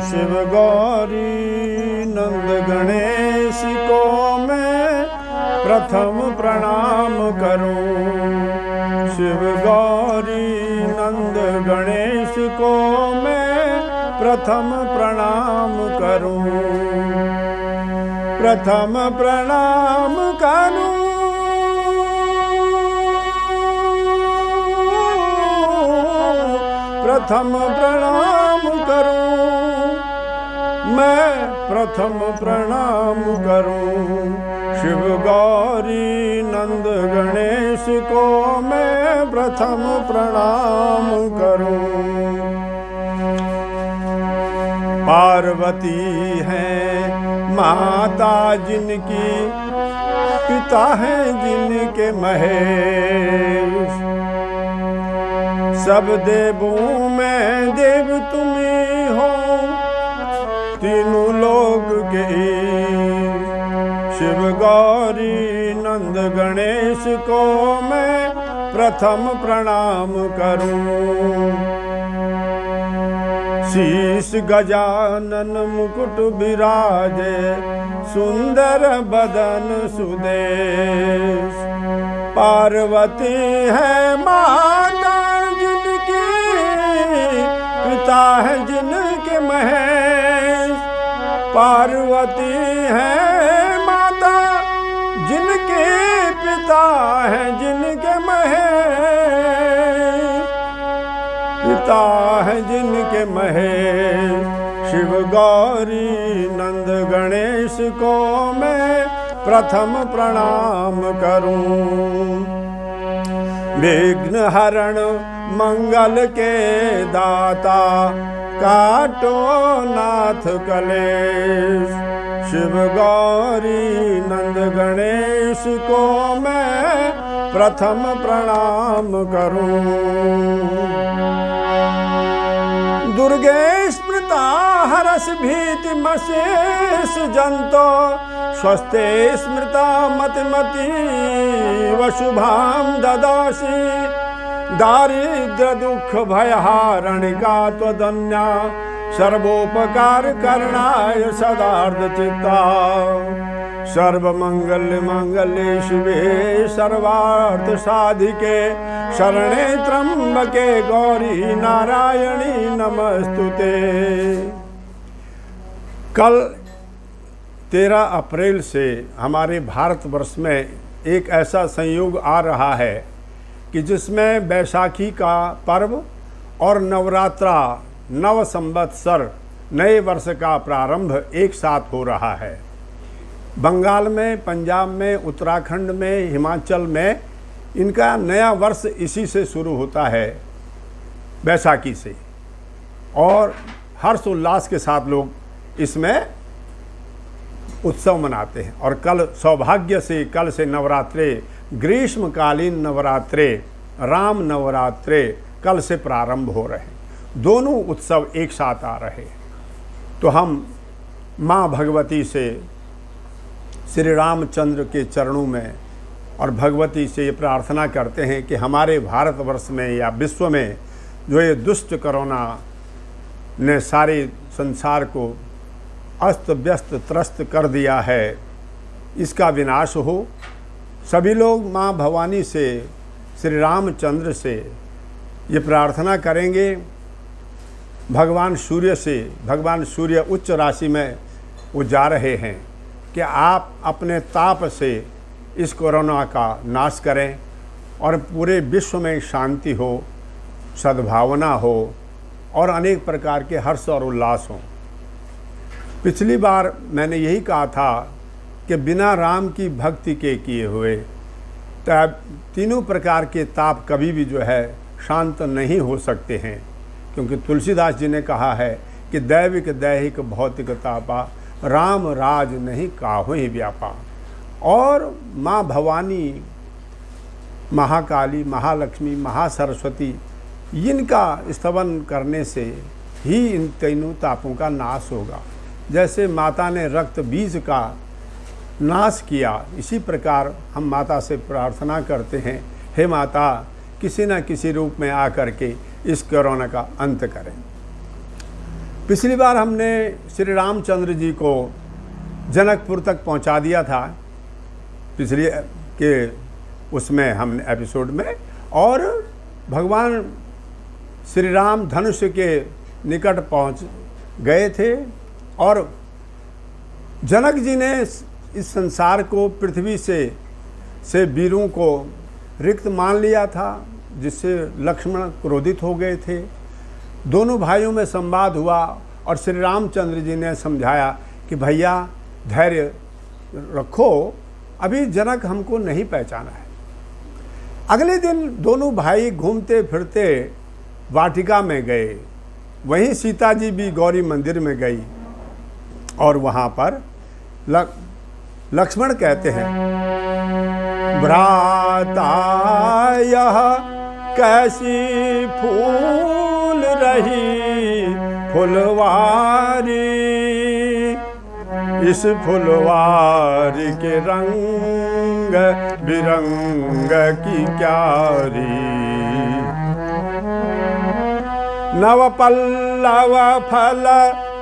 शिव गौरी नंद गणेश को मैं प्रथम प्रणाम करूं। शिव गौरी नंद गणेश को मैं प्रथम प्रणाम करूं। प्रथम प्रणाम करूं। प्रथम प्रणाम करूं। मैं प्रथम प्रणाम करूं। शिव गौरी नंद गणेश को मैं प्रथम प्रणाम करूं। पार्वती है माता जिनकी, पिता है जिनके महेश। सब देवों में देव तुम ही हो, तीनों लोग के ईश। शिव गौरी नंद गणेश को मैं प्रथम प्रणाम करूं। शीश गजानन मुकुट विराजे, सुंदर बदन सुदेश। पार्वती है माता जिनकी, पिता है जिनके महेश। पार्वती है माता जिनके, पिता है जिनके महेश। पिता है जिनके महेश। शिव गौरी नंद गणेश को मैं प्रथम प्रणाम करूं। विघ्न हरण मंगल के दाता, काटो नाथ कलेश। शिव गौरी नंद गणेश को मैं प्रथम प्रणाम करूं। दुर्गे स्मृता हरस भीति मशेष जंतो, स्वस्थे स्मृता मतिमती वशुभाम ददासी। दारिद्र दुख भयहारणिका त्वदन्या, सर्वोपकार करणाय सदार्थ चित्ता। सर्वमंगल मंगले शिवे सर्वार्थ साधिके, शरणे त्र्यंबके गौरी नारायणी नमस्तुते। कल 13 अप्रैल से हमारे भारतवर्ष में एक ऐसा संयोग आ रहा है कि जिसमें बैसाखी का पर्व और नवरात्रा, नव संवत्सर, नए वर्ष का प्रारंभ एक साथ हो रहा है। बंगाल में, पंजाब में, उत्तराखंड में, हिमाचल में इनका नया वर्ष इसी से शुरू होता है, बैसाखी से। और हर्ष उल्लास के साथ लोग इसमें उत्सव मनाते हैं। और कल सौभाग्य से, कल से नवरात्रे, ग्रीष्मकालीन नवरात्रे, राम नवरात्रे कल से प्रारंभ हो रहे हैं। दोनों उत्सव एक साथ आ रहे हैं। तो हम माँ भगवती से, श्री रामचंद्र के चरणों में और भगवती से ये प्रार्थना करते हैं कि हमारे भारतवर्ष में या विश्व में जो ये दुष्ट कोरोना ने सारे संसार को अस्त व्यस्त त्रस्त कर दिया है, इसका विनाश हो। सभी लोग माँ भवानी से, श्री रामचंद्र से ये प्रार्थना करेंगे। भगवान सूर्य से, भगवान सूर्य उच्च राशि में वो जा रहे हैं कि आप अपने ताप से इस कोरोना का नाश करें और पूरे विश्व में शांति हो, सद्भावना हो और अनेक प्रकार के हर्ष और उल्लास हों। पिछली बार मैंने यही कहा था कि बिना राम की भक्ति के किए हुए तीनों प्रकार के ताप कभी भी जो है शांत नहीं हो सकते हैं। क्योंकि तुलसीदास जी ने कहा है कि दैविक दैहिक भौतिक तापा, राम राज नहीं काहू ही व्यापा। और माँ भवानी, महाकाली, महालक्ष्मी, महासरस्वती, इनका स्तवन करने से ही इन तीनों तापों का नाश होगा। जैसे माता ने रक्त बीज का नाश किया, इसी प्रकार हम माता से प्रार्थना करते हैं, हे माता किसी न किसी रूप में आकर के इस कोरोना का अंत करें। पिछली बार हमने श्री रामचंद्र जी को जनकपुर तक पहुंचा दिया था, पिछले के उसमें हमने एपिसोड में, और भगवान श्री राम धनुष के निकट पहुंच गए थे और जनक जी ने इस संसार को पृथ्वी से वीरों को रिक्त मान लिया था, जिससे लक्ष्मण क्रोधित हो गए थे। दोनों भाइयों में संवाद हुआ और श्री रामचंद्र जी ने समझाया कि भैया धैर्य रखो, अभी जनक हमको नहीं पहचाना है। अगले दिन दोनों भाई घूमते फिरते वाटिका में गए, वहीं सीता जी भी गौरी मंदिर में गई और वहाँ पर लक्ष्मण कहते हैं, भ्राता यह कैसी फूल रही फुलवारी, इस फुलवारी के रंग बिरंग की क्यारी, नव पल्लव फल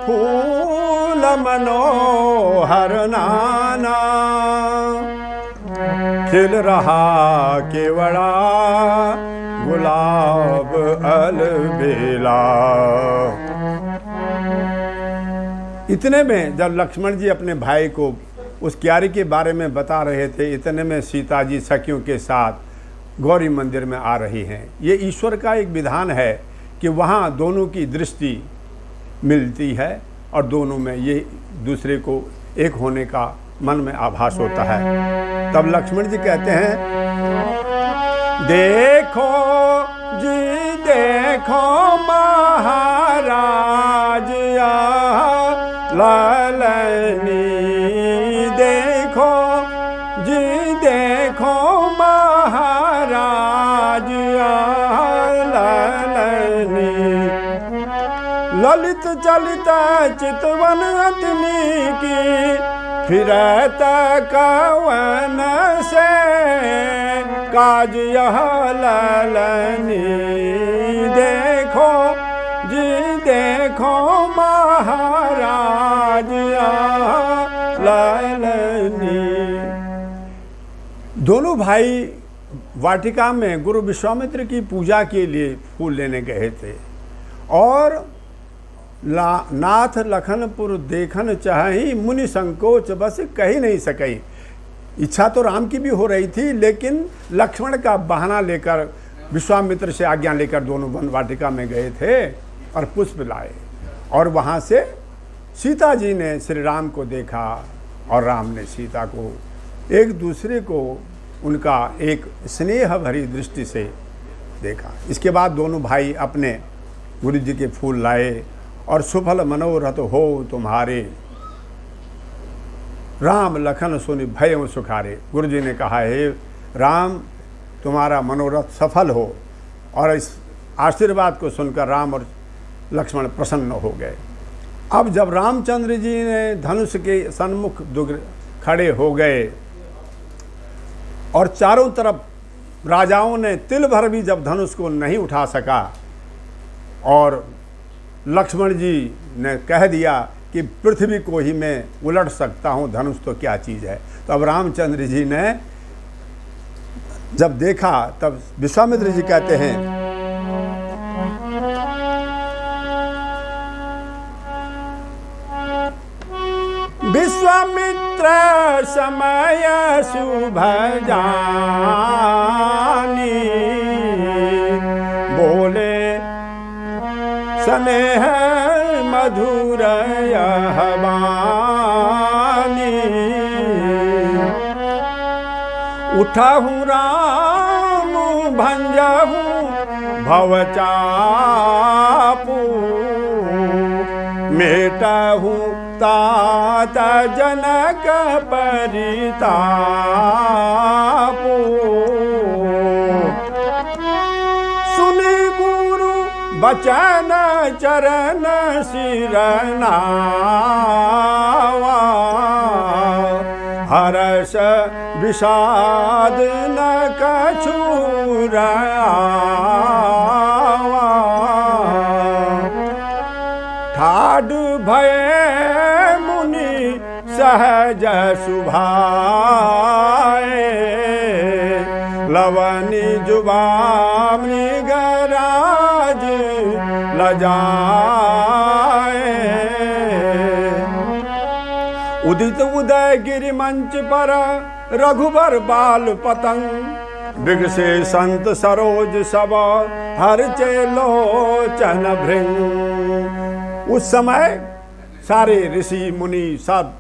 फूल मनोहर नाना, खिल रहा केवड़ा गुलाब अलबेला। इतने में जब लक्ष्मण जी अपने भाई को उस क्यारी के बारे में बता रहे थे, इतने में सीता जी सखियों के साथ गौरी मंदिर में आ रही हैं। ये ईश्वर का एक विधान है कि वहाँ दोनों की दृष्टि मिलती है और दोनों में ये दूसरे को एक होने का मन में आभास होता है। तब लक्ष्मण जी कहते हैं, देखो जी देखो महाराज ललनी, देखो जी देखो महाराज ललनी, ललित चलित चितवन अतनी की, फिरत कवन से काज यह ललनी, देखो जी देखो महाराज ललनी। दोनों भाई वाटिका में गुरु विश्वामित्र की पूजा के लिए फूल लेने गए थे और नाथ लखनपुर देखन चाही, मुनि संकोच बस कही नहीं सकी। इच्छा तो राम की भी हो रही थी, लेकिन लक्ष्मण का बहाना लेकर विश्वामित्र से आज्ञा लेकर दोनों वन वाटिका में गए थे और पुष्प लाए, और वहाँ से सीता जी ने श्री राम को देखा और राम ने सीता को, एक दूसरे को उनका एक स्नेह भरी दृष्टि से देखा। इसके बाद दोनों भाई अपने गुरु जी के फूल लाए और सुफल मनोरथ हो तुम्हारे, राम लखन सुनि भय सुखारे। गुरु जी ने कहा, हे राम तुम्हारा मनोरथ सफल हो, और इस आशीर्वाद को सुनकर राम और लक्ष्मण प्रसन्न हो गए। अब जब रामचंद्र जी ने धनुष के सन्मुख खड़े हो गए और चारों तरफ राजाओं ने तिल भर भी जब धनुष को नहीं उठा सका, और लक्ष्मण जी ने कह दिया कि पृथ्वी को ही मैं उलट सकता हूँ, धनुष तो क्या चीज़ है। तो अब रामचंद्र जी ने जब देखा, तब विश्वामित्र जी कहते हैं, विश्वामित्र समय शुभ जानी, बोले स्नेह मधुर यह वाणी, उठहु राम भंजहु भवचापू, मेटहु तात जनक परितापू, सुनि गुरु बचन चरण सिरनावा, हर्ष विषाद न कछु रआवा, ठाड भय मुनि सहज सुभाए, लवनी जुबा मृगराज लजाए। उदित उदय गिरि मंच पर रघुबर बाल पतंग, मृग से संत सरोज सब हर चेलोचन भृंग। उस समय सारे ऋषि मुनि सब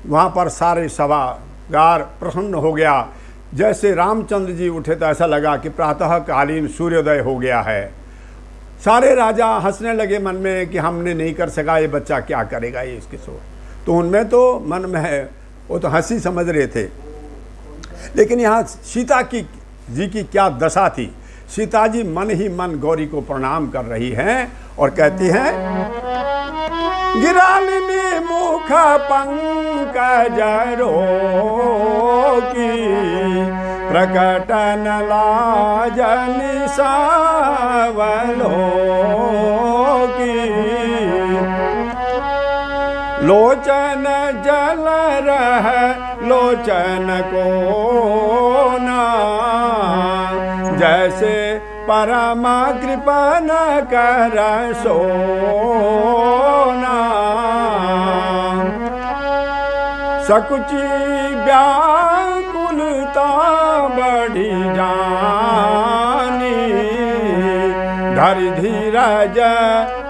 वहाँ पर सारे सभागार प्रसन्न हो गया। जैसे रामचंद्र जी उठे तो ऐसा लगा कि प्रातःकालीन सूर्योदय हो गया है। सारे राजा हंसने लगे मन में कि हमने नहीं कर सका, ये बच्चा क्या करेगा ये इसके सो। तो उनमें तो मन में है, वो तो हंसी समझ रहे थे। लेकिन यहाँ सीता जी की क्या दशा थी। सीता जी मन ही मन गौरी को प्रणाम कर रही हैं और कहती हैं, गिरालिनी मुख पंकज रोकी, प्रकटन लाजनि सावलोकी। लोचन जल रह लोचन को ना, जैसे परमा कृपन कर सोना। सकुची व्याकुलता बढ़ी जानी, धरि धीरज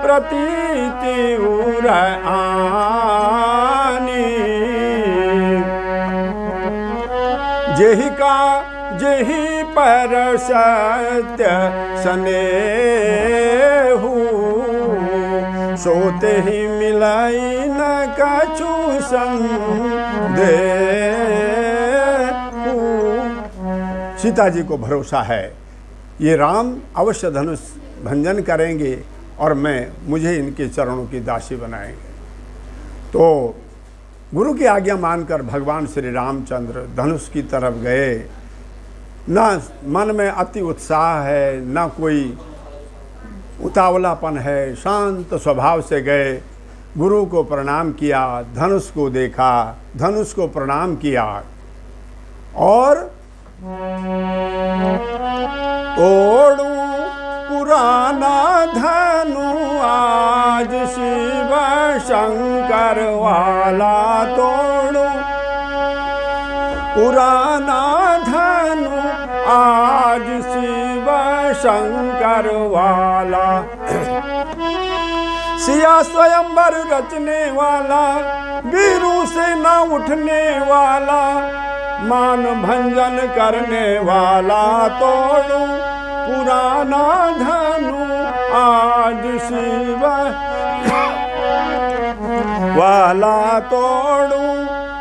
प्रतीति उर आनी। जेहि का जेहि पर सत्य स्नेहु, सोते ही मिलाई न कछु संदेहु। सीता जी को भरोसा है ये राम अवश्य धनुष भंजन करेंगे और मुझे इनके चरणों की दासी बनाएंगे। तो गुरु की आज्ञा मानकर भगवान श्री रामचंद्र धनुष की तरफ गए। ना मन में अति उत्साह है, ना कोई उतावलापन है, शांत स्वभाव से गए। गुरु को प्रणाम किया, धनुष को देखा, धनुष को प्रणाम किया और तोड़ू पुराना धनु आज शिव शंकर वाला। तोड़ू पुराना धनु आज शिव शंकर वाला। सिया स्वयंवर रचने वाला, वीरू से न उठने वाला, मान भंजन करने वाला। तोड़ू पुराना धनु आज शिव वाला। तोड़ू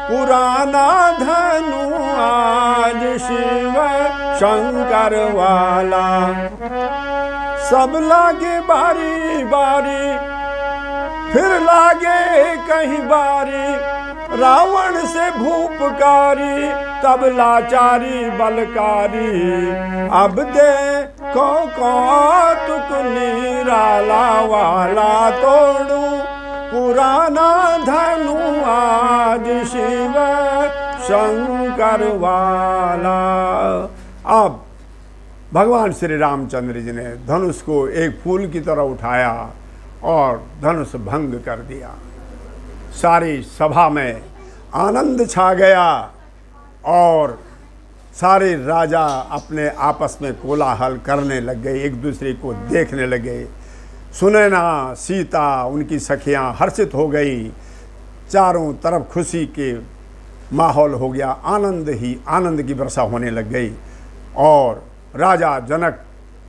पुराना धनु आज शिव शंकर वाला। सब लागे बारी बारी, फिर लागे कहीं बारी, रावण से भूपकारी, तब लाचारी बलकारी। अब देखो कौतुक निराला वाला। तोड़ू पुराना धनु आज शिव शंकर वाला। अब भगवान श्री रामचंद्र जी ने धनुष को एक फूल की तरह उठाया और धनुष भंग कर दिया। सारी सभा में आनंद छा गया और सारे राजा अपने आपस में कोलाहल करने लग गए, एक दूसरे को देखने लगे। सुनैना सीता उनकी सखियां हर्षित हो गई। चारों तरफ खुशी के माहौल हो गया, आनंद ही आनंद की वर्षा होने लग गई और राजा जनक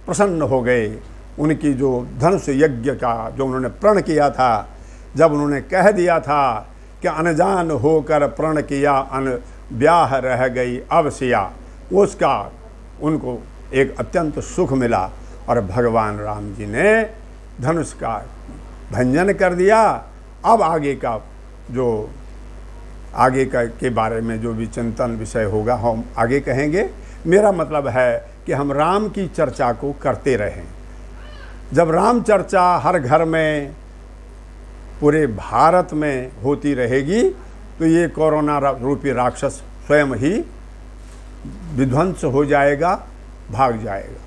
प्रसन्न हो गए। उनकी जो धनुष यज्ञ का जो उन्होंने प्रण किया था, जब उन्होंने कह दिया था कि अनजान होकर प्रण किया अन ब्याह रह गई अवसिया, उसका उनको एक अत्यंत सुख मिला और भगवान राम जी ने धनुष का भंजन कर दिया। अब आगे का जो आगे के बारे में जो भी चिंतन विषय होगा हम आगे कहेंगे। मेरा मतलब है कि हम राम की चर्चा को करते रहें। जब राम चर्चा हर घर में पूरे भारत में होती रहेगी तो ये कोरोना रूपी राक्षस स्वयं ही विध्वंस हो जाएगा, भाग जाएगा।